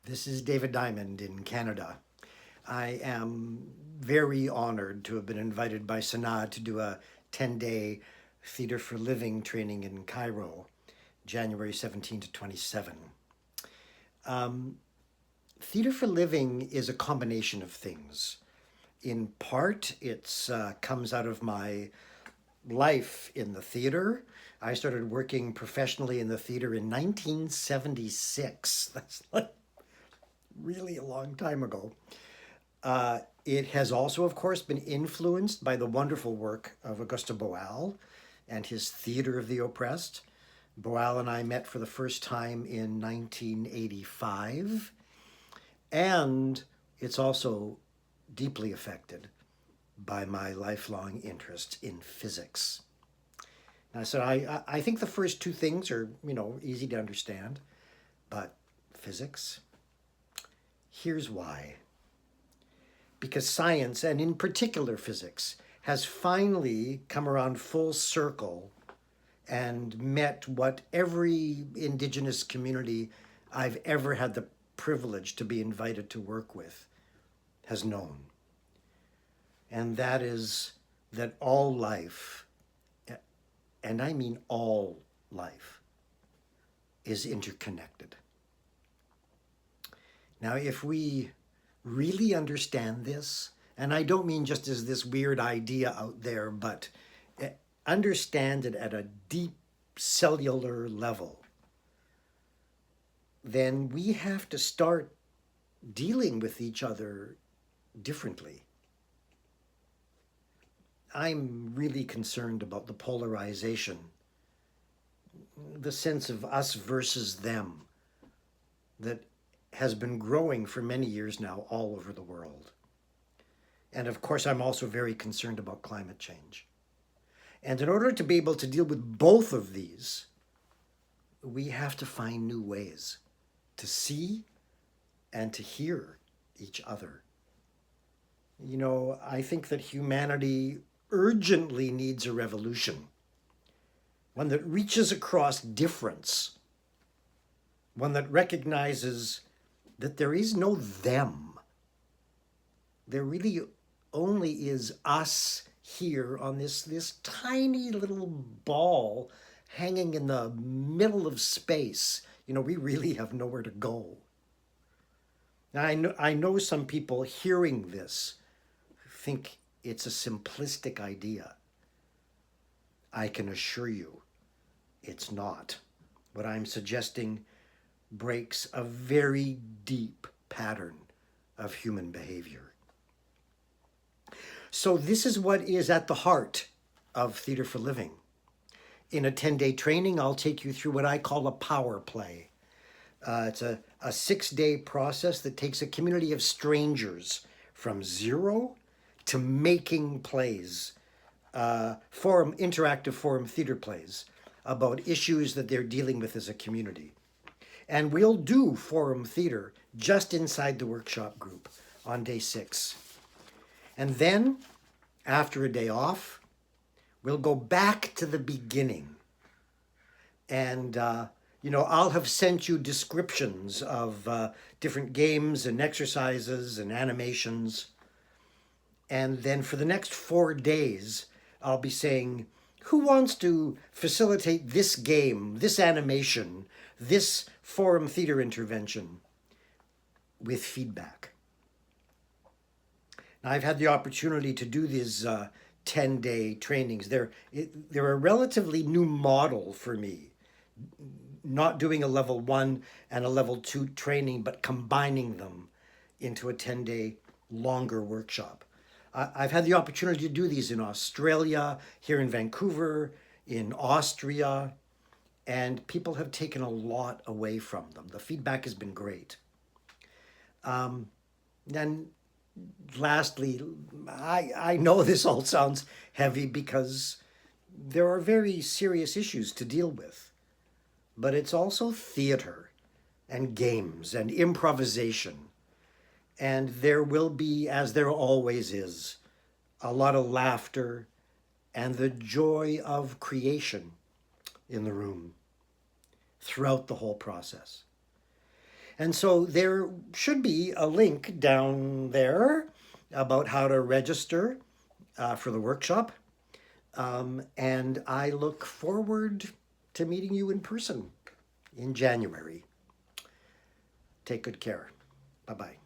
This is David Diamond in Canada. I am very honored to have been invited by Sanaa to do a 10-day Theatre for Living training in Cairo, January 17 to 27. Theatre for Living is a combination of things. In part, it comes out of my life in the theater. I started working professionally in the theater in 1976. That's like really a long time ago. It has also, of course, been influenced by the wonderful work of Auguste Boal and his Theatre of the Oppressed. Boal and I met for the first time in 1985, and it's also deeply affected by my lifelong interest in physics. Now, so I think the first two things are, easy to understand, but physics, here's why. Because science, and in particular physics, has finally come around full circle and met what every indigenous community I've ever had the privilege to be invited to work with has known. And that is that all life, and I mean all life, is interconnected. Now, if we really understand this, and I don't mean just as this weird idea out there, but understand it at a deep cellular level, then we have to start dealing with each other differently. I'm really concerned about the polarization, the sense of us versus them that has been growing for many years now all over the world. And of course, I'm also very concerned about climate change. And in order to be able to deal with both of these, we have to find new ways to see and to hear each other. I think that humanity urgently needs a revolution, one that reaches across difference, one that recognizes that there is no them. There really only is us here on this tiny little ball hanging in the middle of space. We really have nowhere to go. Now, I know some people hearing this think it's a simplistic idea. I can assure you it's not. What I'm suggesting breaks a very deep pattern of human behavior. So this is what is at the heart of Theatre for Living. In a 10-day training, I'll take you through what I call a power play. It's a 6-day process that takes a community of strangers from zero to making plays, interactive forum theater plays about issues that they're dealing with as a community. And we'll do forum theater just inside the workshop group on day 6. And then, after a day off, we'll go back to the beginning. And, I'll have sent you descriptions of different games and exercises and animations. And then for the next 4 days, I'll be saying, who wants to facilitate this game, this animation, this forum theater intervention with feedback? Now, I've had the opportunity to do these 10-day trainings. They're a relatively new model for me, not doing a level 1 and a level 2 training, but combining them into a 10-day longer workshop. I've had the opportunity to do these in Australia, here in Vancouver, in Austria, and people have taken a lot away from them. The feedback has been great. Then lastly, I know this all sounds heavy because there are very serious issues to deal with, but it's also theater and games and improvisation. And there will be, as there always is, a lot of laughter and the joy of creation in the room throughout the whole process. And so there should be a link down there about how to register for the workshop. And I look forward to meeting you in person in January. Take good care. Bye bye.